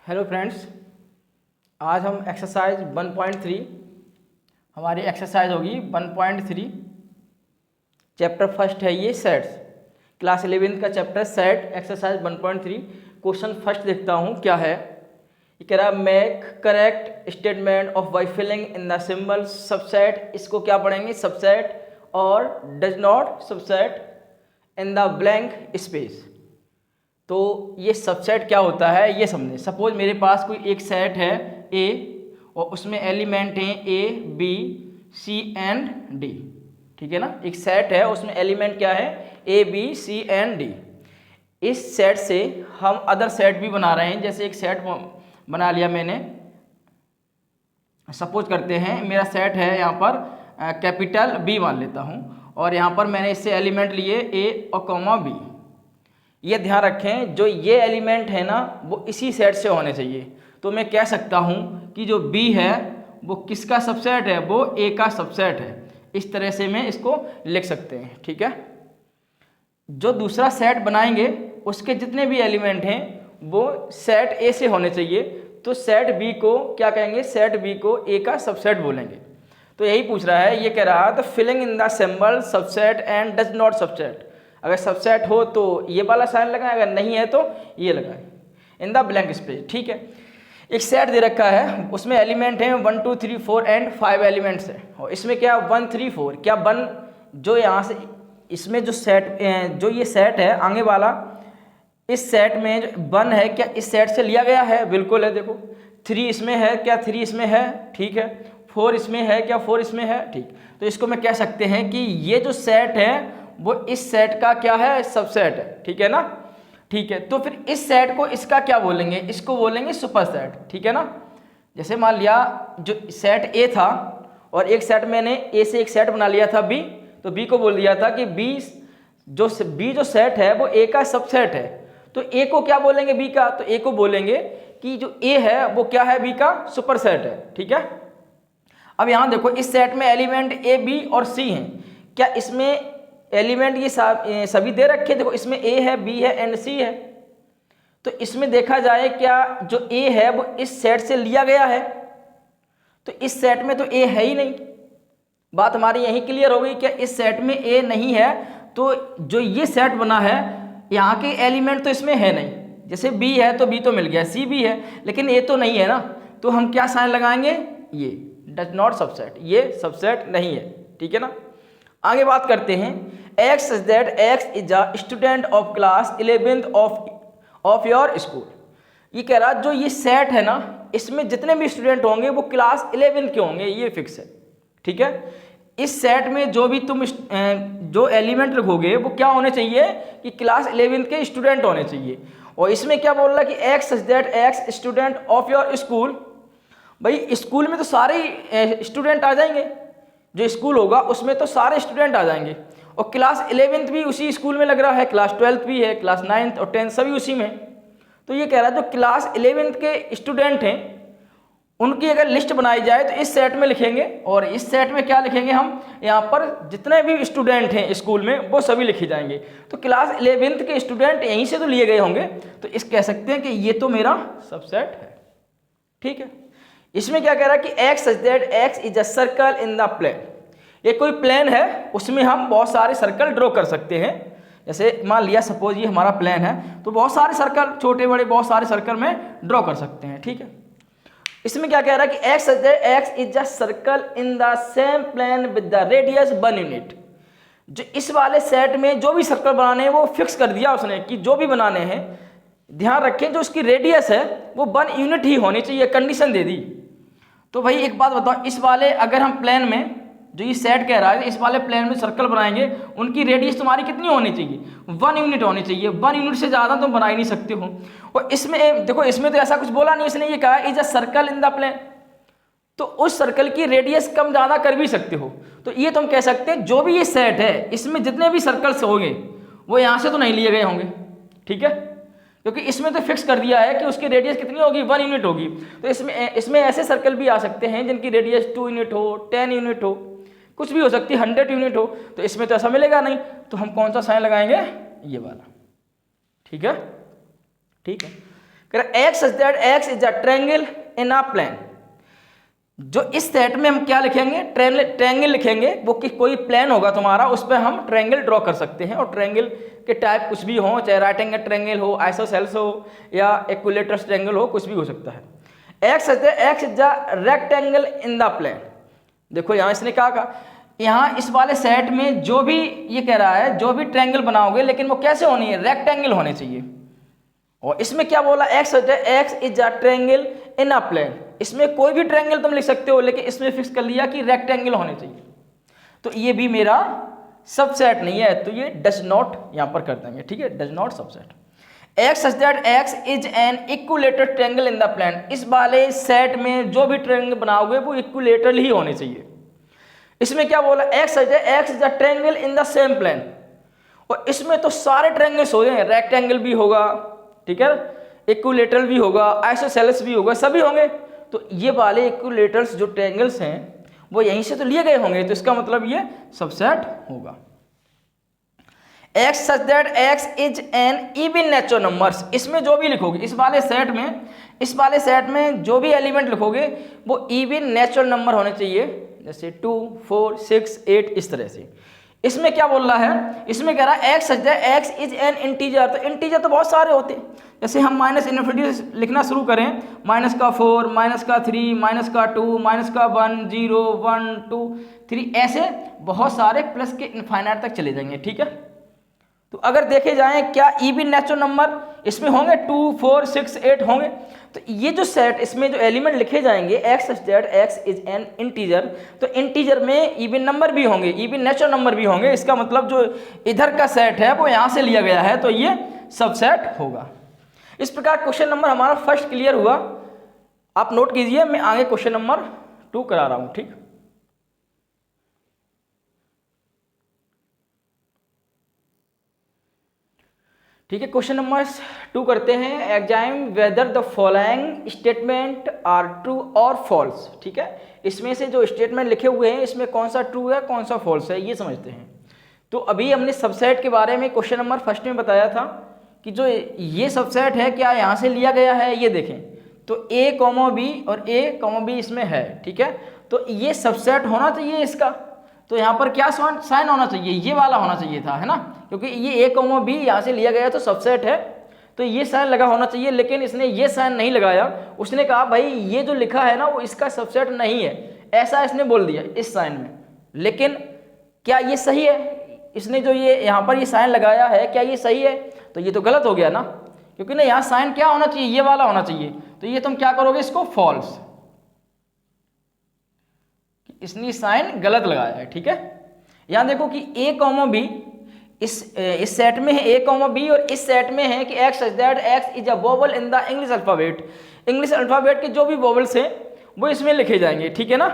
Hello friends, आज हम exercise 1.3 हमारी एक्सरसाइज होगी 1.3 चैप्टर फर्स्ट है ये सेट्स। क्लास 11 का chapter set exercise 1.3 question first देखता हूँ क्या है। ये कह रहा make correct statement of by filling in the symbol subset. इसको क्या पढ़ेंगे? सबसेट और does not subset in the blank space. तो ये सबसेट क्या होता है ये समझें। सपोज मेरे पास कोई एक सेट है ए और उसमें एलिमेंट हैं A B C and D, ठीक है ना। एक सेट है उसमें एलिमेंट क्या है A B C and D. इस सेट से हम अदर सेट भी बना रहे हैं। जैसे एक सेट बना लिया मैंने, सपोज करते हैं मेरा सेट है यहाँ पर कैपिटल बी मान लेता हूँ और यहाँ पर मैंने इससे एलिमेंट लिए ए और कॉमा बी। ये ध्यान रखें जो ये एलिमेंट है ना वो इसी सेट से होने चाहिए। तो मैं कह सकता हूँ कि जो B है वो किसका सबसेट है? वो A का सबसेट है। इस तरह से मैं इसको लिख सकते हैं, ठीक है। जो दूसरा सेट बनाएंगे उसके जितने भी एलिमेंट हैं वो सेट A से होने चाहिए। तो सेट B को क्या कहेंगे? सेट B को A का सबसेट बोलेंगे। तो यही पूछ रहा है, ये कह रहा the filling in the symbol subset and does not subset. अगर सबसेट हो तो ये वाला साइन लगाएं, अगर नहीं है तो ये लगाएं इन द ब्लैंक स्पेस, ठीक है। एक सेट दे रखा है उसमें एलिमेंट हैं 1 2 3 4 एंड 5 एलिमेंट्स हैं और इसमें क्या 1 3 4 क्या वन जो यहाँ से इसमें जो सेट जो ये सेट है आगे वाला इस सेट में जो 1 है क्या इस सेट से लिया गया है? बिल्कुल है। देखो 3 इसमें है क्या? 3 इसमें है, ठीक है। 4 इसमें है क्या? 4 इसमें है, ठीक। तो इसको मैं कह सकते हैं कि ये जो सेट है वो इस सेट का क्या है? सबसेट है, ठीक है ना। ठीक है, तो फिर इस सेट को इसका क्या बोलेंगे? इसको बोलेंगे सुपर सेट, ठीक है ना। जैसे मान लिया जो सेट ए था और एक सेट मैंने ए से एक सेट बना लिया था बी, तो बी को बोल दिया था कि बी जो सेट है वो ए का सबसेट है। तो ए को क्या बोलेंगे? बी का। तो ए को बोलेंगे कि जो ए है वो क्या है? बी का सुपर सेट है, ठीक है। अब यहाँ देखो इस सेट में एलिमेंट ए बी और सी हैं। क्या इसमें एलिमेंट ये सभी दे रखे? देखो इसमें ए है बी है एंड सी है। तो इसमें देखा जाए क्या जो ए है वो इस सेट से लिया गया है? तो इस सेट में तो ए है ही नहीं। बात हमारी यही क्लियर हो गई क्या इस सेट में ए नहीं है। तो जो ये सेट बना है यहाँ के एलिमेंट तो इसमें है नहीं। जैसे बी है तो बी तो मिल गया, सी भी है लेकिन ए तो नहीं है ना। तो हम क्या साइन लगाएंगे? ये डज नॉट सबसेट, ये सबसेट नहीं है, ठीक है ना। आगे बात करते हैं x such that x is a student of class 11th of your school। ये कह रहा जो ये सेट है ना इसमें जितने भी स्टूडेंट होंगे वो क्लास 11 के होंगे, ये फिक्स है, ठीक है। इस सेट में जो भी तुम जो एलिमेंट रखोगे वो क्या होने चाहिए कि क्लास 11 के स्टूडेंट होने चाहिए। और इसमें क्या बोल रहा है कि x such that x student of your school. भाई स्कूल में तो सारे स्टूडेंट आ जाएंगे, जो स्कूल होगा उसमें तो सारे स्टूडेंट आ जाएंगे। और क्लास 11th भी उसी स्कूल में लग रहा है, क्लास 12th भी है, क्लास 9th और 10th सभी उसी में। तो ये कह रहा है जो क्लास 11th के स्टूडेंट हैं उनकी अगर लिस्ट बनाई जाए तो इस सेट में लिखेंगे। और इस सेट में क्या लिखेंगे हम? यहाँ पर जितने भी स्टूडेंट हैं स्कूल में वो सभी लिखे जाएंगे। तो क्लास 11th के स्टूडेंट यहीं से तो लिए गए होंगे, तो इस कह सकते हैं कि ये तो मेरा सबसेट है, ठीक है। इसमें क्या कह रहा है कि x such that x is a circle in the plane। ये कोई प्लेन है उसमें हम बहुत सारे सर्कल ड्रॉ कर सकते हैं। जैसे मान लिया सपोज ये हमारा प्लेन है तो बहुत सारे सर्कल छोटे बड़े बहुत सारे सर्कल में ड्रॉ कर सकते हैं, ठीक है। इसमें क्या कह रहा है कि x such that x is a circle in the same plane with the radius 1 unit। जो इस वाले सेट में जो भी सर्कल बनाने हैं वो फिक्स कर दिया उसने कि जो भी बनाने हैं ध्यान रखें जो उसकी रेडियस है वो 1 यूनिट ही होनी चाहिए, कंडीशन दे दी। तो भाई एक बात बताओ, इस वाले अगर हम प्लेन में जो ये सेट कह रहा है इस वाले प्लेन में सर्कल बनाएंगे उनकी रेडियस तुम्हारी कितनी होनी चाहिए? 1 यूनिट होनी चाहिए। 1 यूनिट से ज़्यादा तुम बना ही नहीं सकते हो। और इसमें देखो इसमें तो ऐसा कुछ बोला नहीं, इसने ये कहा is a circle in the plane. तो उस सर्कल की रेडियस कम ज़्यादा कर भी सकते हो। तो ये तुम कह सकते हैं जो भी ये सेट है इसमें जितने भी सर्कल्स होंगे वो यहाँ से तो नहीं लिए गए होंगे, ठीक है, क्योंकि इसमें तो फिक्स कर दिया है कि उसकी रेडियस कितनी होगी? 1 यूनिट होगी। तो इसमें ऐसे सर्कल भी आ सकते हैं जिनकी रेडियस 2 यूनिट हो, 10 यूनिट हो, कुछ भी हो सकती है, 100 यूनिट हो। तो इसमें तो ऐसा मिलेगा नहीं। तो हम कौन सा साइन लगाएंगे? ये वाला, ठीक है, ठीक है। कह रहा x such that x is a triangle in a plane. जो इस सेट में हम क्या लिखेंगे, ट्रायंगल लिखेंगे, वो कि कोई प्लेन होगा तुम्हारा, उस पर हम ट्रायंगल ड्रॉ कर सकते हैं, और ट्रायंगल के टाइप कुछ भी हो, चाहे राइट एंगल ट्रायंगल हो, आइसोसेलेस हो, या इक्विलेटरल ट्रायंगल हो, कुछ भी हो सकता है। X is a rectangle in the plane. देखो यहाँ इसने क्या कहा, यहाँ इस वाले सेट में जो भी ये कह रहा है, जो भी ट्रायंगल बनाओगे, लेकिन वो कैसे होनी है, रेक्टेंगल होने चाहिए। और इसमें क्या बोला, x is a triangle in a plane. इसमें कोई भी ट्रायंगल तुम लिख सकते हो, लेकिन इसमें फिक्स कर लिया कि रेक्टेंगल होने चाहिए। तो ये भी मेरा सबसेट नहीं है, तो ये डज नॉट यहां पर कर देंगे, ठीक है, does not subset. X such that x is an equilateral triangle in the plane. इस वाले सेट में जो भी ट्रायंगल बनाओगे वो इक्विलेटरल ही होने चाहिए। इसमें क्या बोला, x is a triangle in the same plane. और इसमें तो सारे ट्रायंगल्स हो जाएंगे, रेक्टेंगल भी होगा, ठीक है, इक्विलेटरल भी होगा, आइसोसेलेस भी होगा, सभी होंगे। तो ये वाले इक्विलेटरल्स जो ट्रायंगल्स हैं वो यहीं से तो लिए गए होंगे, तो इसका मतलब ये सबसेट होगा। X such that x is N even natural numbers. इसमें जो भी लिखोगे, इस वाले सेट में जो भी एलिमेंट लिखोगे वो इवन नेचुरल नंबर होने चाहिए, जैसे 2, 4, 6, 8, इस तरह से। इसमें क्या बोल रहा है, इसमें कह रहा है x such that x is N integer. तो इंटीजर तो बहुत सारे होते हैं, जैसे हम माइनस इन्फिनिटी लिखना शुरू करें, माइनस का 4, माइनस का 3, माइनस का 2, माइनस का 1, 0, 1, 2, 3, ऐसे बहुत सारे प्लस के इनफाइनाइट तक चले जाएंगे, ठीक है। तो अगर देखे जाएं क्या इवन नेचुरल नंबर इसमें होंगे, 2, 4, 6, 8 होंगे। तो ये जो सेट, इसमें जो एलिमेंट लिखे जाएंगे, x such that x is N integer, तो इंटीजर में इवन नंबर भी होंगे, इवन नेचुरल नंबर भी होंगे। इसका मतलब जो इधर का सेट है वो यहाँ से लिया गया है, तो ये सबसेट होगा। इस प्रकार क्वेश्चन नंबर हमारा फर्स्ट क्लियर हुआ। आप नोट कीजिए, मैं आगे क्वेश्चन नंबर 2 करा रहा हूँ, ठीक। ठीक है, क्वेश्चन नंबर 2 करते हैं। Examine whether the following statement are true और फॉल्स। ठीक है, इसमें से जो स्टेटमेंट लिखे हुए हैं इसमें कौन सा ट्रू है कौन सा फॉल्स है ये समझते हैं। तो अभी हमने सबसेट के बारे में क्वेश्चन नंबर फर्स्ट में बताया था कि जो ये सबसेट है क्या यहाँ से लिया गया है, ये देखें तो A, B और A, B इसमें है। ठीक है, तो ये सबसेट होना चाहिए इसका, तो यहाँ पर क्या साइन होना चाहिए, ये वाला होना चाहिए था, है ना, क्योंकि ये A, B यहाँ से लिया गया तो सबसेट है, तो ये साइन लगा होना चाहिए। लेकिन इसने ये साइन नहीं लगाया, उसने कहा भाई ये जो लिखा है ना वो इसका सबसेट नहीं है, ऐसा इसने बोल दिया इस साइन में। लेकिन क्या ये सही है, इसने जो ये यहाँ पर ये साइन लगाया है क्या ये सही है, तो ये तो गलत हो गया ना, क्योंकि ना यहाँ साइन क्या होना चाहिए, ये वाला होना चाहिए। तो ये तुम क्या करोगे, इसको फॉल्स, इसने साइन गलत लगाया है। ठीक है, यहां देखो कि A, B इस सेट में है A, B और इस सेट में है कि x such that x is a vowel in the English alphabet. English alphabet के जो भी वोवल्स हैं वो इसमें लिखे जाएंगे। ठीक है ना,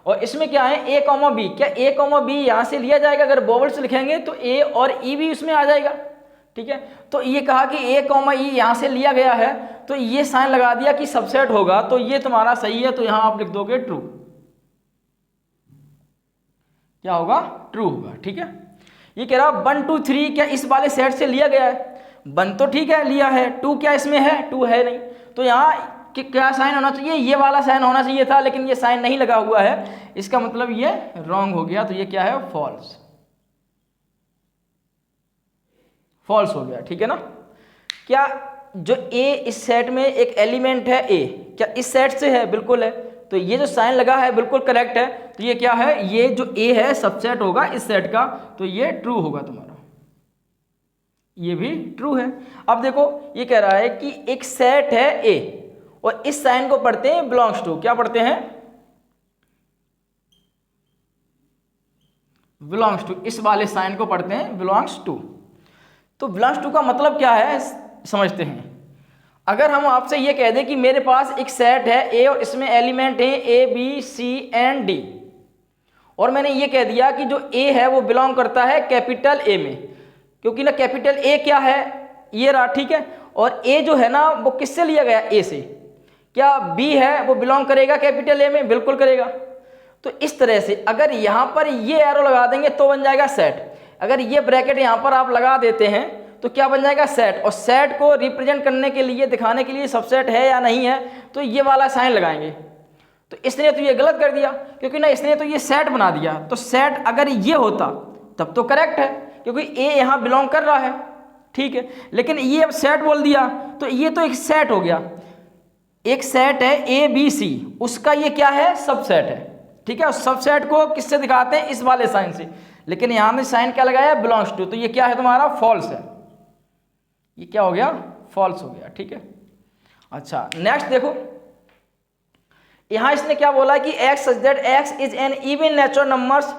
और इसमें क्या है A, B, क्या A, B यहां से लिया जाएगा, अगर वोवल्स लिखेंगे तो A और E भी इसमें आ जाएगा। ठीक है, तो ये कहा कि A, E यहां से लिया गया है, तो ये साइन लगा दिया कि सबसेट होगा, तो ये तुम्हारा सही है, तो यहां आप लिख दोगे ट्रू। क्या होगा, ट्रू होगा। ठीक है, ये कह रहा 1, 2, 3 क्या इस वाले सेट से लिया गया है, 1 तो ठीक है लिया है, 2 क्या इसमें है, 2 है नहीं, तो यहाँ क्या साइन होना चाहिए, ये वाला साइन होना चाहिए था, लेकिन ये साइन नहीं लगा हुआ है, इसका मतलब ये रॉन्ग हो गया, तो ये क्या है, फॉल्स, फॉल्स हो गया। ठीक है ना, क्या जो A इस सेट में एक एलिमेंट है A, क्या इस सेट से है, बिल्कुल है, तो ये जो साइन लगा है बिल्कुल करेक्ट है, तो ये क्या है, ये जो A है सबसेट होगा इस सेट का, तो ये ट्रू होगा तुम्हारा, ये भी ट्रू है। अब देखो ये कह रहा है कि एक सेट है A और इस साइन को पढ़ते हैं बिलोंग्स टू, क्या पढ़ते हैं, बिलोंग्स टू, इस वाले साइन को पढ़ते हैं बिलोंग्स टू। तो बिलोंग्स टू का मतलब क्या है समझते हैं। अगर हम आपसे ये कह दें कि मेरे पास एक सेट है A और इसमें एलिमेंट है A, B, C and D, और मैंने ये कह दिया कि जो A है वो बिलोंग करता है कैपिटल A में, क्योंकि ना कैपिटल A क्या है, ये रहा। ठीक है, और A जो है ना वो किससे लिया गया, A से, क्या B है वो बिलोंग करेगा कैपिटल A में, बिल्कुल करेगा। तो इस तरह से अगर यहाँ पर ये एरो लगा देंगे तो बन जाएगा सेट, अगर ये ब्रैकेट यहाँ पर आप लगा देते हैं तो क्या बन जाएगा सेट, और सेट को रिप्रेजेंट करने के लिए, दिखाने के लिए सबसेट है या नहीं है तो ये वाला साइन लगाएंगे। तो इसने तो ये गलत कर दिया, क्योंकि ना इसने तो ये सेट बना दिया, तो सेट अगर ये होता तब तो करेक्ट है, क्योंकि ए यहाँ बिलोंग कर रहा है, ठीक है। लेकिन ये अब सेट बोल दिया, तो ये तो एक सेट हो गया, एक सेट है ए बी सी, उसका ये क्या है, सबसेट है, ठीक है। और सबसेट को किससे दिखाते हैं, इस वाले साइन से, लेकिन यहाँ में साइन क्या लगाया, बिलोंग्स टू, तो ये क्या है तुम्हारा, फॉल्स है, ये क्या हो गया, फॉल्स हो गया, ठीक है। अच्छा नेक्स्ट देखो, यहां इसने क्या बोला कि x such that x is an even natural numbers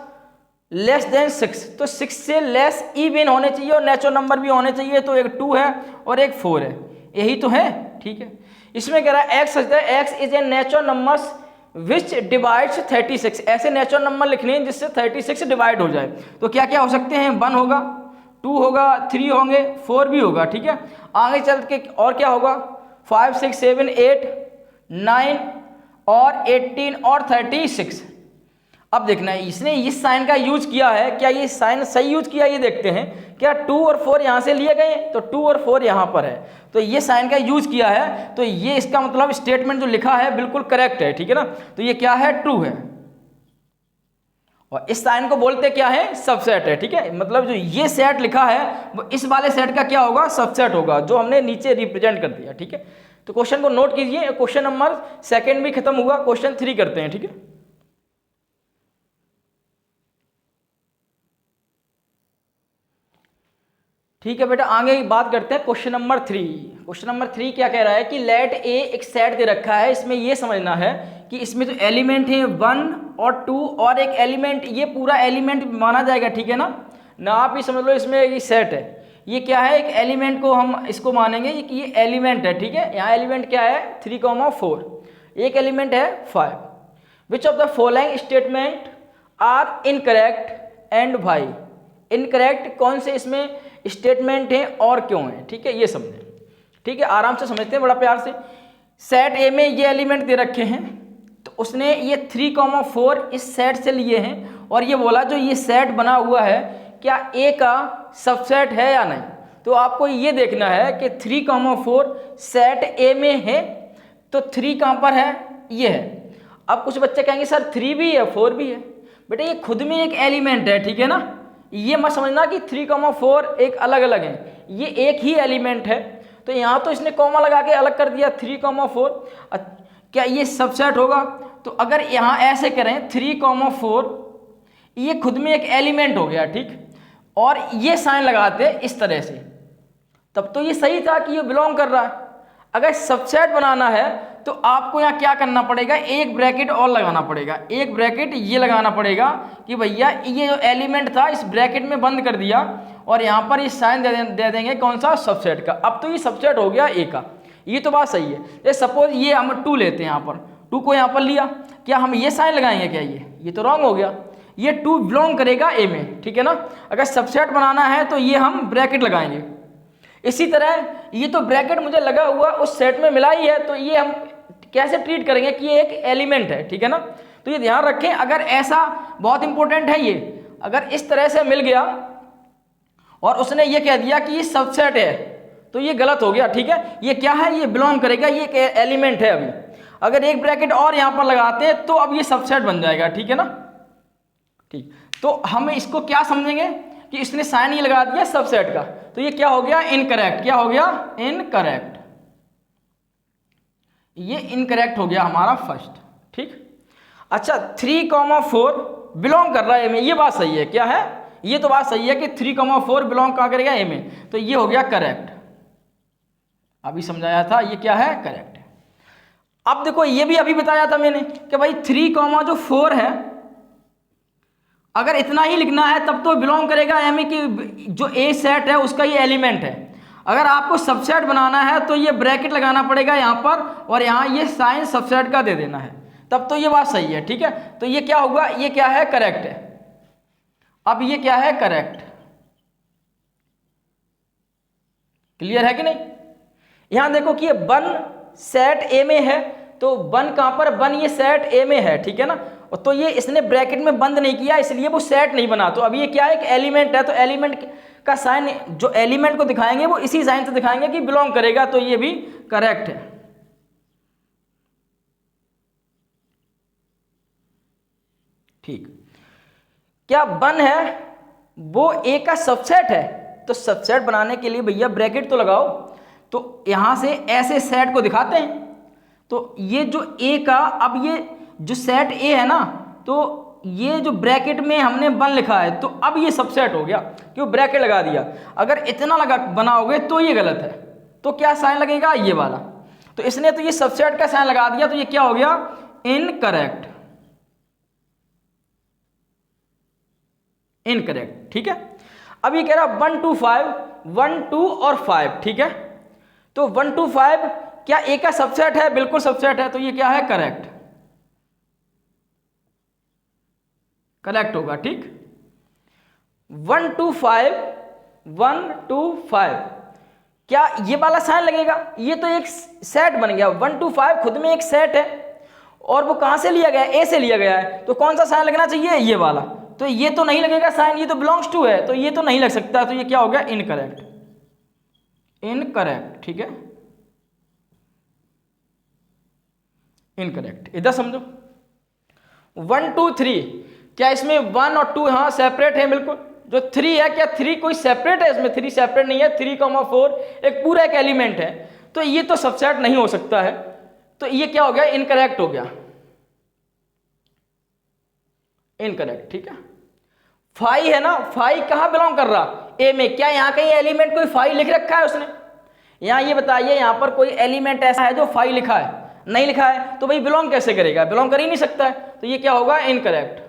less than 6, तो 6 से लेस इवन होने चाहिए और नेचुरल नंबर भी होने चाहिए, तो एक 2 है और एक 4 है, यही तो है, ठीक है। इसमें कह रहा है x such that x is an natural numbers which divides 36, ऐसे नेचुरल नंबर लिखने हैं जिससे 36 डिवाइड हो जाए, तो क्या क्या हो सकते हैं, 1 होगा, 2 होगा, 3 होंगे, 4 भी होगा, ठीक है। आगे चल के और क्या होगा, 5 6 7 8 9 और 18 और 36। अब देखना है इसने इस साइन का यूज किया है, क्या ये साइन सही यूज किया, ये देखते हैं, क्या 2 और 4 यहाँ से लिए गए, तो 2 और 4 यहाँ पर है, तो ये साइन का यूज किया है, तो ये इसका मतलब स्टेटमेंट जो लिखा है बिल्कुल करेक्ट है, ठीक है ना। तो ये क्या है, ट्रू है, और इस साइन को बोलते क्या है, सबसेट है, ठीक है। मतलब जो ये सेट लिखा है वो इस वाले सेट का क्या होगा, सबसेट होगा, जो हमने नीचे रिप्रेजेंट कर दिया, ठीक है। तो क्वेश्चन को नोट कीजिए, क्वेश्चन नंबर 2 भी खत्म हुआ, क्वेश्चन 3 करते हैं, ठीक है। ठीक है बेटा, आगे बात करते हैं क्वेश्चन नंबर 3। क्वेश्चन नंबर 3 क्या कह रहा है कि लेट ए एक सेट दे रखा है, इसमें ये समझना है कि इसमें जो एलिमेंट है 1 और 2 और एक एलिमेंट, ये पूरा एलिमेंट माना जाएगा, ठीक है ना आप ही समझ लो इसमें ये सेट है, ये क्या है, एक एलिमेंट को हम इसको मानेंगे कि ये एलिमेंट है, ठीक है। यहाँ एलिमेंट क्या है, 3, 4, एक एलिमेंट है 5। Which of the following statement are incorrect and why, incorrect कौन से इसमें स्टेटमेंट हैं और क्यों है, ठीक है, ये समझें, ठीक है, आराम से समझते हैं बड़ा प्यार से। सेट ए में ये एलिमेंट दे रखे हैं, तो उसने ये 3, 4 इस सेट से लिए हैं, और ये बोला जो ये सेट बना हुआ है क्या ए का सबसेट है या नहीं। तो आपको ये देखना है कि 3, 4 सेट ए में है, तो 3 कहाँ पर है, ये है। अब कुछ बच्चे कहेंगे सर 3 भी है 4 भी है, बेटा ये खुद में एक एलिमेंट है, ठीक है ना, ये मत समझना कि 3, 4 एक अलग अलग है, ये एक ही एलिमेंट है। तो यहाँ तो इसने कॉमा लगा के अलग कर दिया 3, 4, क्या ये सबसेट होगा, तो अगर यहाँ ऐसे करें 3, 4 ये खुद में एक एलिमेंट हो गया, ठीक, और ये साइन लगाते इस तरह से, तब तो ये सही था कि ये बिलोंग कर रहा है। अगर सबसेट बनाना है तो आपको यहाँ क्या करना पड़ेगा, एक ब्रैकेट और लगाना पड़ेगा, एक ब्रैकेट ये लगाना पड़ेगा कि भैया ये जो एलिमेंट था इस ब्रैकेट में बंद कर दिया, और यहाँ पर ये साइन दे देंगे कौन सा, सबसेट का। अब तो ये सबसेट हो गया ए का, ये तो बात सही है। ये सपोज ये हम 2 लेते हैं, यहाँ पर 2 को यहाँ पर लिया, क्या हम ये साइन लगाएंगे क्या, ये तो रॉन्ग हो गया, ये 2 बिलोंग करेगा ए में, ठीक है ना। अगर सबसेट बनाना है तो ये हम ब्रैकेट लगाएंगे। इसी तरह ये तो ब्रैकेट मुझे लगा हुआ उस सेट में मिला ही है, तो ये हम कैसे ट्रीट करेंगे कि ये एक एलिमेंट है, ठीक है ना। तो ये ध्यान रखें, अगर ऐसा बहुत इंपॉर्टेंट है, ये अगर इस तरह से मिल गया और उसने ये कह दिया कि ये सबसेट है, तो ये गलत हो गया, ठीक है। ये क्या है, ये बिलोंग करेगा, ये एक एलिमेंट है। अभी अगर एक ब्रैकेट और यहाँ पर लगाते हैं तो अब ये सबसेट बन जाएगा, ठीक है ना, ठीक। तो हम इसको क्या समझेंगे कि इसने साइन ये लगा दिया सबसेट का, तो ये क्या हो गया, इनकरेक्ट, क्या हो गया, इनकरेक्ट, ये इनकरेक्ट हो गया हमारा फर्स्ट, ठीक। अच्छा 3, 4 बिलोंग कर रहा है ए में, ये बात सही है, क्या है, ये तो बात सही है कि 3, 4 बिलोंग कहाँ करेगा, ए में, तो ये हो गया करेक्ट। अभी समझाया था ये क्या है, करेक्ट है। अब देखो ये भी अभी बताया था मैंने कि भाई 3, 4 है, अगर इतना ही लिखना है तब तो बिलोंग करेगा ए में, कि जो ए सेट है उसका ये एलिमेंट है। अगर आपको सबसेट बनाना है तो ये ब्रैकेट लगाना पड़ेगा यहाँ पर, और यहाँ ये साइन सबसेट का दे देना है, तब तो ये बात सही है, ठीक है। तो ये क्या होगा, ये क्या है, करेक्ट है। अब ये क्या है, करेक्ट, क्लियर है कि नहीं। यहां देखो कि ये 1 सेट ए में है, तो 1 कहां पर, 1 ये सेट ए में है, ठीक है ना। और तो ये इसने ब्रैकेट में बंद नहीं किया, इसलिए वो सेट नहीं बना, तो अभी ये क्या है, एक एलिमेंट है, तो एलिमेंट का साइन जो एलिमेंट को दिखाएंगे वो इसी साइन से दिखाएंगे कि बिलोंग करेगा, तो ये भी करेक्ट है। ठीक, क्या 1 है वो ए का सबसेट है? तो सबसेट बनाने के लिए भैया ब्रैकेट तो लगाओ, तो यहां से ऐसे सेट को दिखाते हैं। तो ये जो ए का, अब ये जो सेट ए है ना, तो ये जो ब्रैकेट में हमने 1 लिखा है, तो अब ये सबसेट हो गया, क्यों ब्रैकेट लगा दिया। अगर इतना लगा बनाओगे तो ये गलत है, तो क्या साइन लगेगा, ये वाला। तो इसने तो ये सबसेट का साइन लगा दिया, तो ये क्या हो गया, इनकरेक्ट। इनकरेक्ट, ठीक है। अब ये कह रहा 1 2 5, 1 2 और 5, ठीक है। तो 1 2 5 क्या ए का सबसेट है? बिल्कुल सबसेट है, तो ये क्या है, करेक्ट। करेक्ट होगा, ठीक। 1 2 5, 1 2 5 क्या ये वाला साइन लगेगा? ये तो एक सेट बन गया। 1 2 5 खुद में एक सेट है, और वो कहां से लिया गया है, ए से लिया गया है, तो कौन सा साइन लगना चाहिए, ये वाला। तो ये तो नहीं लगेगा साइन, ये तो बिलोंग्स टू है, तो ये तो नहीं लग सकता, तो ये क्या हो गया, इनकरेक्ट। इनकरेक्ट, ठीक है, इनकरेक्ट। इधर समझो 1 2 3 क्या इसमें 1 और 2 हाँ सेपरेट है, बिल्कुल। जो 3 है, क्या 3 कोई सेपरेट है? इसमें 3 सेपरेट नहीं है। 3, 4 एक पूरा एक एलिमेंट है, तो ये तो सबसेट नहीं हो सकता है, तो ये क्या हो गया, इनकरेक्ट हो गया, इनकरेक्ट, ठीक है। 5 है ना, 5 कहां बिलोंग कर रहा, ए में। क्या यहां कहीं एलिमेंट कोई 5 लिख रखा है उसने? यहां ये बताइए, यहां पर कोई एलिमेंट ऐसा है जो 5 लिखा है? नहीं लिखा है, तो भाई बिलोंग कैसे करेगा, बिलोंग कर ही नहीं सकता है, तो ये क्या होगा, इनकरेक्ट,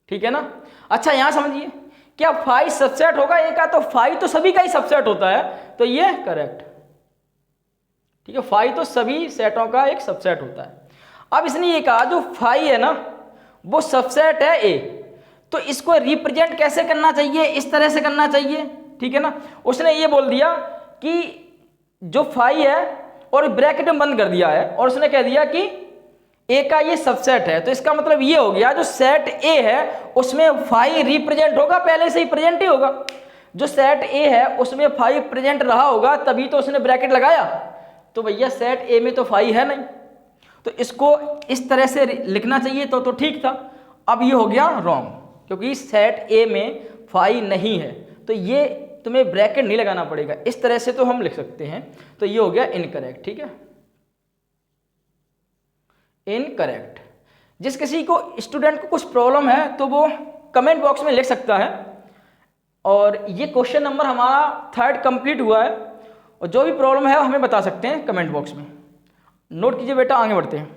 ठीक है ना। अच्छा यहां समझिए, क्या 5 सबसेट होगा ए का? तो 5 तो सभी का ही सबसेट होता है, तो ये करेक्ट, ठीक है। 5 तो सभी सेटों का एक सबसेट होता है। अब इसने ये कहा जो 5 है ना वो सबसेट है ए, तो इसको रिप्रेजेंट कैसे करना चाहिए, इस तरह से करना चाहिए, ठीक है ना। उसने ये बोल दिया कि जो 5 है और ब्रैकेट में बंद कर दिया है, और उसने कह दिया कि ए का ये सबसेट है, तो इसका मतलब ये हो गया जो सेट ए है उसमें 5 रिप्रेजेंट होगा, पहले से ही प्रेजेंट ही होगा। जो सेट ए है उसमें 5 प्रेजेंट रहा होगा, तभी तो उसने ब्रैकेट लगाया। तो भैया सेट ए में तो 5 है नहीं, तो इसको इस तरह से लिखना चाहिए, तो ठीक था। अब ये हो गया रॉन्ग, क्योंकि सेट ए में 5 नहीं है, तो ये तुम्हें ब्रैकेट नहीं लगाना पड़ेगा, इस तरह से तो हम लिख सकते हैं, तो ये हो गया इनकरेक्ट, ठीक है, इनकरेक्ट। जिस किसी को स्टूडेंट को कुछ प्रॉब्लम है तो वो कमेंट बॉक्स में लिख सकता है। और ये क्वेश्चन नंबर हमारा 3rd कंप्लीट हुआ है, और जो भी प्रॉब्लम है वो हमें बता सकते हैं कमेंट बॉक्स में। नोट कीजिए बेटा, आगे बढ़ते हैं।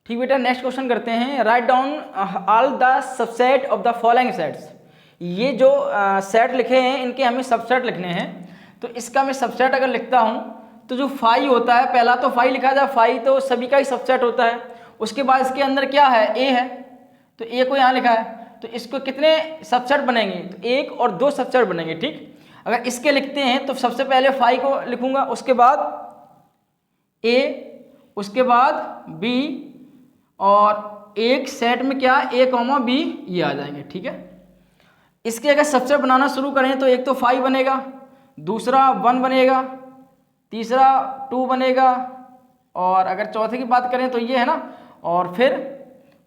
ठीक बेटा, नेक्स्ट क्वेश्चन करते हैं। Write down all the subset of the following sets. ये जो सेट लिखे हैं इनके हमें सबसेट लिखने हैं, तो इसका मैं सबसेट अगर लिखता हूं तो जो 5 होता है, पहला तो 5 लिखा जाए, 5 तो सभी का ही सबसेट होता है। उसके बाद इसके अंदर क्या है, ए है, तो ए को यहाँ लिखा है, तो इसको कितने सबसेट बनेंगे, तो 1 और 2 सबसेट बनेंगे, ठीक। अगर इसके लिखते हैं तो सबसे पहले 5 को लिखूंगा, उसके बाद ए, उसके बाद बी, और एक सेट में क्या, ए कॉमा बी ये आ जाएंगे, ठीक है। इसके अगर सबसेट बनाना शुरू करें तो एक तो 5 बनेगा, दूसरा 1 बनेगा, तीसरा 2 बनेगा, और अगर चौथे की बात करें तो ये है ना, और फिर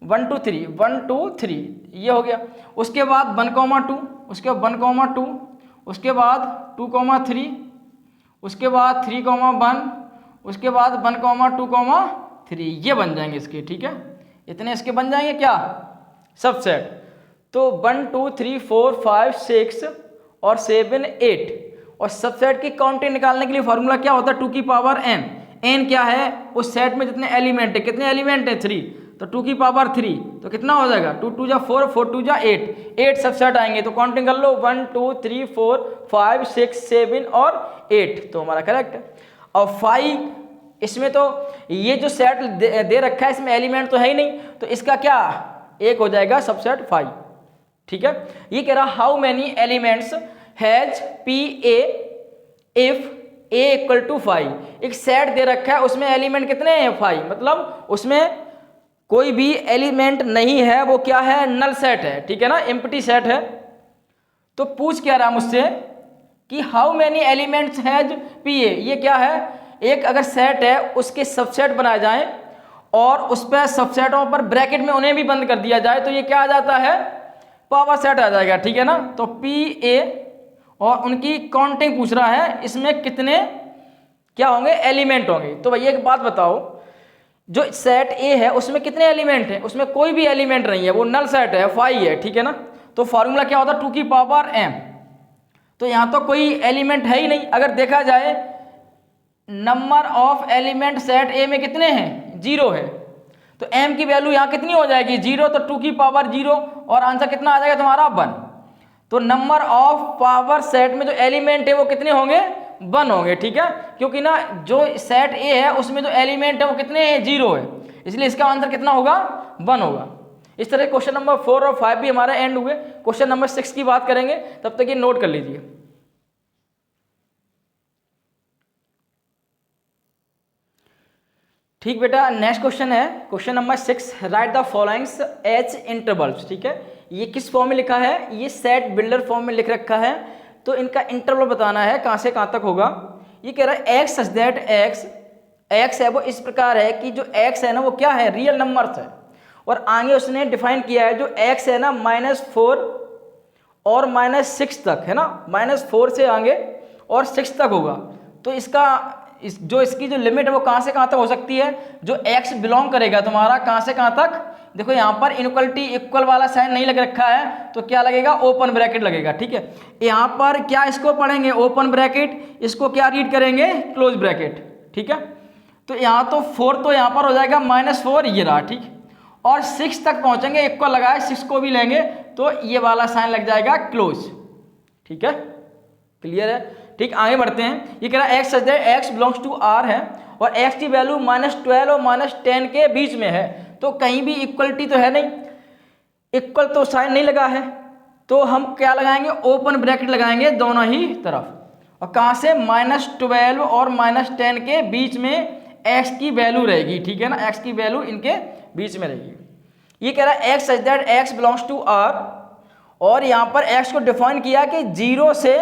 1 2 3, 1 2 3 ये हो गया। उसके बाद 1,2, उसके बाद 1,2, उसके बाद 2,3, उसके बाद 3,1, उसके बाद 1,2,3 ये बन जाएंगे इसके, ठीक है। इतने इसके बन जाएंगे क्या, सबसेट। तो 1 2 3 4 5 6 और 7 8, और सबसेट की काउंटिंग निकालने के लिए फॉर्मूला क्या होता है, 2 की पावर n। n क्या है, उस सेट में जितने एलिमेंट है, कितने एलिमेंट है 3, तो 2 की पावर 3, तो कितना हो जाएगा 2 2 जा 4, 4 2 जा 8, 8 सबसेट आएंगे। तो काउंटिंग कर लो 1 2 3 4 5 6 7 और 8, तो हमारा करेक्ट है। और 5 इसमें तो ये जो सेट दे रखा है इसमें एलिमेंट तो है ही नहीं, तो इसका क्या एक हो जाएगा सबसेट 5, ठीक है। ये कह रहा how many elements has P A if a equal to 5, एक सेट दे रखा है उसमें एलिमेंट कितने हैं 5, मतलब उसमें कोई भी एलिमेंट नहीं है, वो क्या है नल सेट है, ठीक है ना, एम्प्टी सेट है। तो पूछ क्या रहा मुझसे कि how many elements has P ए, ये क्या है, एक अगर सेट है उसके सबसेट बनाए जाएं और उस पर सबसेटों पर ब्रैकेट में उन्हें भी बंद कर दिया जाए तो ये क्या आ जाता है पावर सेट आ जाएगा, ठीक है ना। तो पी ए और उनकी काउंटिंग पूछ रहा है, इसमें कितने क्या होंगे एलिमेंट होंगे। तो भैया एक बात बताओ, जो सेट ए है उसमें कितने एलिमेंट हैं, उसमें कोई भी एलिमेंट नहीं है, वो नल सेट है 5 है, ठीक है ना। तो फॉर्मूला क्या होता है 2 की पावर m, तो यहाँ तो कोई एलिमेंट है ही नहीं। अगर देखा जाए नंबर ऑफ एलिमेंट सेट ए में कितने हैं 0 है, तो m की वैल्यू यहाँ कितनी हो जाएगी 0, तो 2 की पावर 0 और आंसर कितना आ जाएगा तुम्हारा 1। तो नंबर ऑफ पावर सेट में जो एलिमेंट है वो कितने होंगे 1 होंगे, ठीक है, क्योंकि ना जो सेट ए है उसमें जो एलिमेंट है वो कितने हैं 0 है, इसलिए इसका आंसर कितना होगा 1 होगा। इस तरह क्वेश्चन नंबर 4 और 5 भी हमारे एंड हुए। क्वेश्चन नंबर 6 की बात करेंगे, तब तक ये नोट कर लीजिए। ठीक बेटा, नेक्स्ट क्वेश्चन है question number 6, right the followings H intervals, ठीक है। ये किस फॉर्म में लिखा है, ये सेट बिल्डर फॉर्म में लिख रखा है, तो इनका इंटरवल बताना है कहाँ से कहाँ तक होगा। ये कह रहा है एक्स सच दैट एक्स है वो इस प्रकार है कि जो एक्स है ना वो क्या है रियल नंबर्स है, और आगे उसने डिफाइन किया है जो एक्स है ना -4 और -6 तक है ना, -4 से आगे और 6 तक होगा। तो इसका इसकी जो लिमिट है वो कहाँ से कहाँ तक हो सकती है, जो एक्स बिलोंग करेगा तुम्हारा कहाँ से कहाँ तक, देखो यहाँ पर इनक्वलिटी इक्वल वाला साइन नहीं लग रखा है, तो क्या लगेगा ओपन ब्रैकेट लगेगा, ठीक है। यहाँ पर क्या इसको पढ़ेंगे ओपन ब्रैकेट, इसको क्या रीड करेंगे क्लोज ब्रैकेट, ठीक है। तो यहाँ तो 4 तो यहाँ पर हो जाएगा -4 ये रहा, ठीक, और 6 तक पहुँचेंगे इक्वल लगाए 6 को भी लेंगे तो ये वाला साइन लग जाएगा क्लोज, ठीक है, क्लियर है। ठीक, आगे बढ़ते हैं। ये कह रहा है x such that x belongs to R है और एक्स की वैल्यू -12 और -10 के बीच में है, तो कहीं भी इक्वलिटी तो है नहीं, इक्वल तो साइन नहीं लगा है, तो हम क्या लगाएंगे ओपन ब्रैकेट लगाएंगे दोनों ही तरफ, और कहाँ से -12 और -10 के बीच में एक्स की वैल्यू रहेगी, ठीक है ना, एक्स की वैल्यू इनके बीच में रहेगी। ये कह रहा है x such that x belongs to R, और यहाँ पर एक्स को डिफाइन किया कि 0 से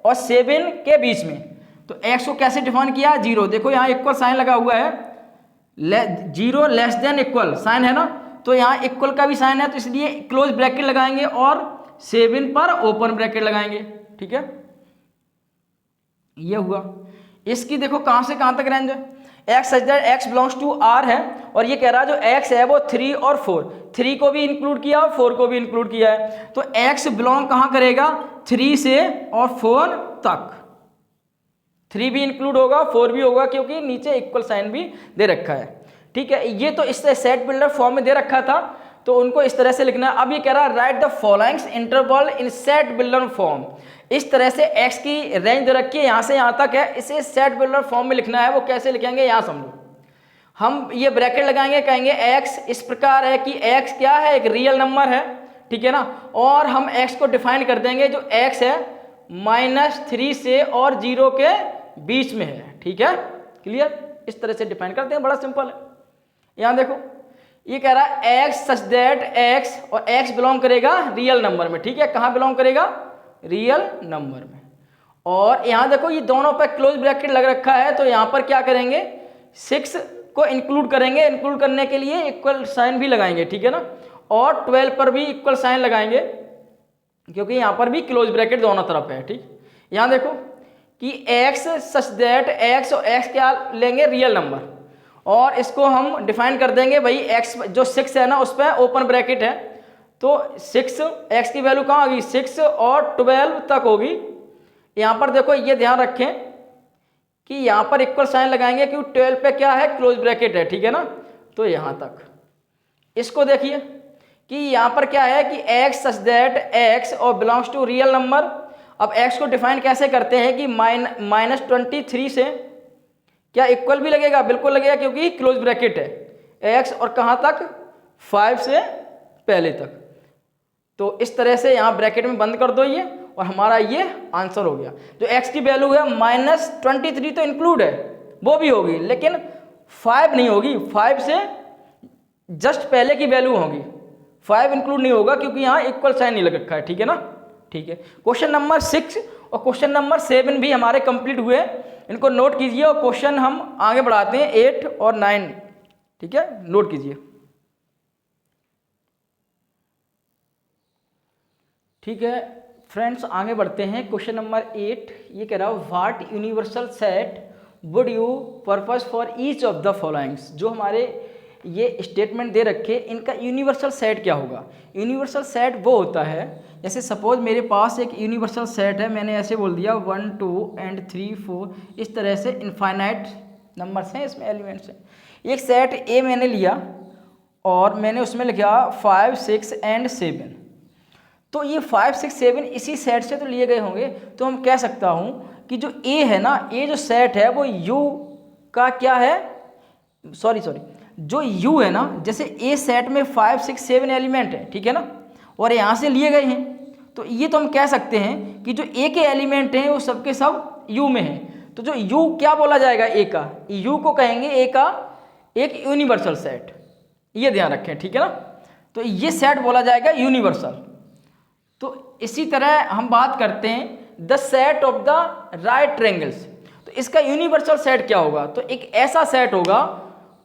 और 7 के बीच में, तो x को कैसे डिफाइन किया 0, देखो यहाँ इक्वल साइन लगा हुआ है, 0 लेस देन इक्वल साइन है ना, तो यहाँ इक्वल का भी साइन है, तो इसलिए क्लोज ब्रैकेट लगाएंगे और 7 पर ओपन ब्रैकेट लगाएंगे, ठीक है, ये हुआ। इसकी देखो कहाँ से कहाँ तक रेंज है, x such that x belongs to R है, और ये कह रहा है जो x है वो 3 और 4, 3 को भी इंक्लूड किया और 4 को भी इंक्लूड किया है, तो x बिलोंग कहाँ करेगा 3 से और 4 तक, 3 भी इंक्लूड होगा 4 भी होगा, क्योंकि नीचे इक्वल साइन भी दे रखा है, ठीक है। ये तो इससे सेट बिल्डर फॉर्म में दे रखा था, तो उनको इस तरह से लिखना है। अब ये कह रहा है right the followings interval in set builder form, इस तरह से x की रेंज दे रखी है यहाँ से यहाँ तक है, इसे सेट बिल्डर फॉर्म में लिखना है। वो कैसे लिखेंगे यहाँ समझो, हम ये ब्रैकेट लगाएंगे, कहेंगे x इस प्रकार है कि x क्या है एक रियल नंबर है, ठीक है ना, और हम x को डिफाइन कर देंगे जो x है -3 से और 0 के बीच में है, ठीक है, क्लियर। इस तरह से डिफाइन करते हैं, बड़ा सिंपल है। यहाँ देखो ये कह रहा है x सच दैट x, और x बिलोंग करेगा रियल नंबर में, ठीक है, कहाँ बिलोंग करेगा रियल नंबर में, और यहाँ देखो ये दोनों पे क्लोज ब्रैकेट लग रखा है, तो यहाँ पर क्या करेंगे 6 को इंक्लूड करेंगे, इंक्लूड करने के लिए इक्वल साइन भी लगाएंगे, ठीक है ना, और 12 पर भी इक्वल साइन लगाएंगे, क्योंकि यहाँ पर भी क्लोज ब्रैकेट दोनों तरफ है, ठीक। यहाँ देखो कि x सच दैट x, और x क्या लेंगे रियल नंबर, और इसको हम डिफाइन कर देंगे भाई x जो 6 है ना उस पर ओपन ब्रैकेट है, तो 6 x की वैल्यू कहाँ होगी 6 और 12 तक होगी। यहाँ पर देखो ये ध्यान रखें कि यहाँ पर इक्वल साइन लगाएंगे क्योंकि 12 पे क्या है क्लोज ब्रैकेट है, ठीक है ना, तो यहाँ तक। इसको देखिए कि यहाँ पर क्या है कि x सच दैट x और बिलोंग्स टू रियल नंबर। अब x को डिफाइन कैसे करते हैं कि -23 से क्या इक्वल भी लगेगा, बिल्कुल लगेगा, क्योंकि क्लोज ब्रैकेट है x, और कहाँ तक 5 से पहले तक। तो इस तरह से यहाँ ब्रैकेट में बंद कर दो ये, और हमारा ये आंसर हो गया। जो x की वैल्यू है -23 तो इंक्लूड है, वो भी होगी, लेकिन 5 नहीं होगी, 5 से जस्ट पहले की वैल्यू होगी, 5 इंक्लूड नहीं होगा क्योंकि यहाँ इक्वल साइन नहीं लग रखा है, ठीक है ना। ठीक है, क्वेश्चन नंबर 6 और क्वेश्चन नंबर 7 भी हमारे कंप्लीट हुए, इनको नोट कीजिए और क्वेश्चन हम आगे बढ़ाते हैं 8 और 9, ठीक है, नोट कीजिए। ठीक है फ्रेंड्स, आगे बढ़ते हैं। क्वेश्चन नंबर 8 ये कह रहा है what universal set would you purpose for each of the followings. जो हमारे ये स्टेटमेंट दे रखे, इनका यूनिवर्सल सेट क्या होगा। यूनिवर्सल सेट वो होता है, जैसे सपोज मेरे पास एक यूनिवर्सल सेट है, मैंने ऐसे बोल दिया 1 2 एंड 3 4, इस तरह से इनफाइनाइट नंबर्स हैं, इसमें एलिमेंट्स हैं। एक सेट ए मैंने लिया और मैंने उसमें लिखा 5 6 एंड 7, तो ये 5 6 7 इसी सेट से तो लिए गए होंगे, तो हम कह सकता हूँ कि जो ए है ना, ए जो सेट है वो यू का क्या है, सॉरी जो यू है ना, जैसे ए सेट में 5 6 7 एलिमेंट है, ठीक है ना, और यहाँ से लिए गए हैं, तो ये तो हम कह सकते हैं कि जो ए के एलिमेंट हैं वो सबके सब यू में हैं। तो जो यू क्या बोला जाएगा, ए का, यू को कहेंगे ए का एक यूनिवर्सल सेट, ये ध्यान रखें, ठीक है ना। तो ये सेट बोला जाएगा यूनिवर्सल। तो इसी तरह हम बात करते हैं the set of the right triangles, तो इसका यूनिवर्सल सेट क्या होगा, तो एक ऐसा सेट होगा,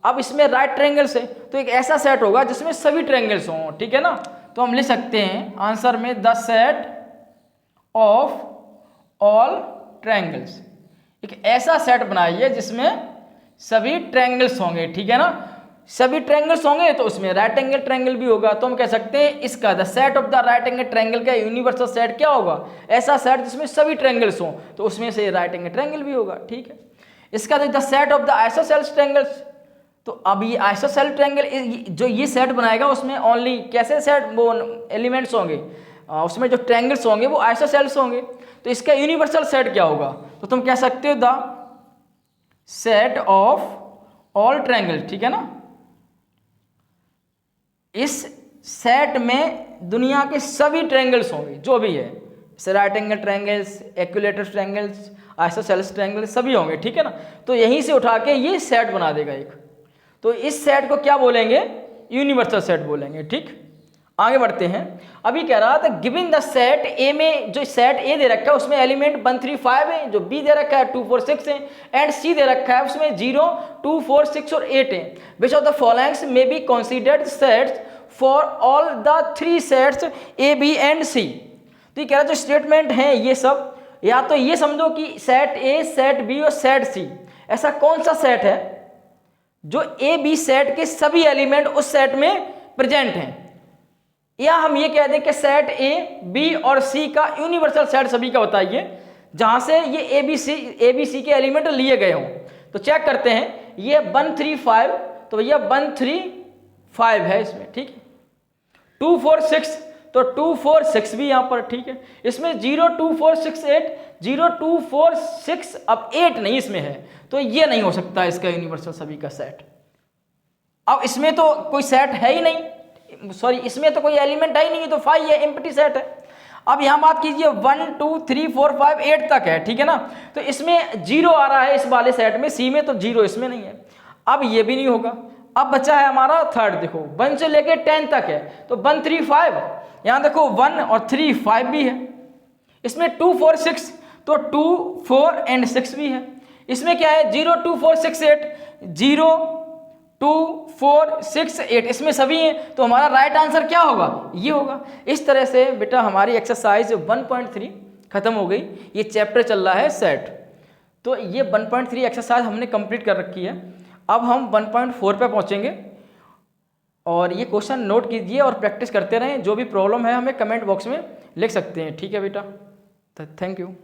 अब इसमें राइट ट्रायंगल्स है तो एक ऐसा सेट होगा जिसमें सभी ट्रायंगल्स हों, ठीक है ना। तो हम लिख सकते हैं आंसर में the set of all triangles, एक ऐसा सेट बनाइए जिसमें सभी ट्रायंगल्स होंगे, ठीक है ना। सभी ट्रायंगल्स होंगे तो उसमें राइट एंगल ट्रायंगल भी होगा, तो हम कह सकते हैं इसका the set of the right angle triangle का यूनिवर्सल सेट क्या होगा, ऐसा सेट जिसमें सभी ट्रायंगल्स हों, तो उसमें से राइट एंगल ट्रायंगल भी होगा, ठीक है। इसका the set of the isosceles triangles, तो अब ये आइसोसेलेस ट्रायंगल जो ये सेट बनाएगा उसमें ओनली कैसे सेट वो एलिमेंट्स होंगे, उसमें जो ट्रायंगल्स होंगे वो आइसोसेलेस होंगे, तो इसका यूनिवर्सल सेट क्या होगा, तो तुम कह सकते हो the set of all triangle, ठीक है ना। इस सेट में दुनिया के सभी ट्रायंगल्स होंगे जो भी है, जैसे right angle triangles, equilateral triangles, isosceles triangle सभी होंगे, ठीक है ना। तो यहीं से उठा के ये सेट बना देगा एक, तो इस सेट को क्या बोलेंगे, यूनिवर्सल सेट बोलेंगे, ठीक। आगे बढ़ते हैं। अभी कह रहा था गिवन द सेट ए में, जो सेट ए दे रखा है उसमें एलिमेंट 1 3 5 है, जो बी दे रखा है 2 4 6 है, एंड सी दे रखा है उसमें 0 2 4 6 और 8 है। Which of the followings may be considered sets for all the 3 sets A B and C. तो ये कह रहा है जो स्टेटमेंट है ये सब, या तो ये समझो कि सेट ए, सेट बी और सेट सी, ऐसा कौन सा सेट है जो ए बी सेट के सभी एलिमेंट उस सेट में प्रेजेंट हैं, या हम ये कह दें कि सेट ए बी और सी का यूनिवर्सल सेट सभी का बताइए जहां से ये ए बी सी के एलिमेंट लिए गए हों। तो चेक करते हैं, ये 1 3 5, तो भैया 1 3 5 है इसमें, ठीक है। 2 4 6, तो 2 4 6 भी यहां पर, ठीक है। इसमें 0 2 4 6 8, 0 2 4 6, अब 8 नहीं इसमें है, तो ये नहीं हो सकता इसका यूनिवर्सल सभी का सेट। अब इसमें तो कोई सेट है ही नहीं, सॉरी इसमें तो कोई एलिमेंट है ही नहीं, तो 5 ये एम्प्टी सेट है। अब यहां बात कीजिए 1 2 3 4 5 8 तक है, ठीक है ना। तो इसमें 0 आ रहा है इस वाले सेट में, सी में, तो 0 इसमें नहीं है, अब ये भी नहीं होगा। अब बचा है हमारा थर्ड, देखो 1 से लेके 10 तक है, तो 1 3 5, यहां देखो 1 और 3 5 भी है। इसमें 2 4 6, तो 2 4 एंड 6 भी है। इसमें क्या है 0 2 4 6 8, 0 2 4 6 8, इसमें सभी हैं, तो हमारा राइट आंसर क्या होगा, ये होगा। इस तरह से बेटा हमारी एक्सरसाइज 1.3 खत्म हो गई। ये चैप्टर चल रहा है सेट, तो ये 1.3 एक्सरसाइज हमने कंप्लीट कर रखी है। अब हम 1.4 पे पहुंचेंगे, और ये क्वेश्चन नोट कीजिए और प्रैक्टिस करते रहें। जो भी प्रॉब्लम है हमें कमेंट बॉक्स में लिख सकते हैं, ठीक है बेटा। Thank you.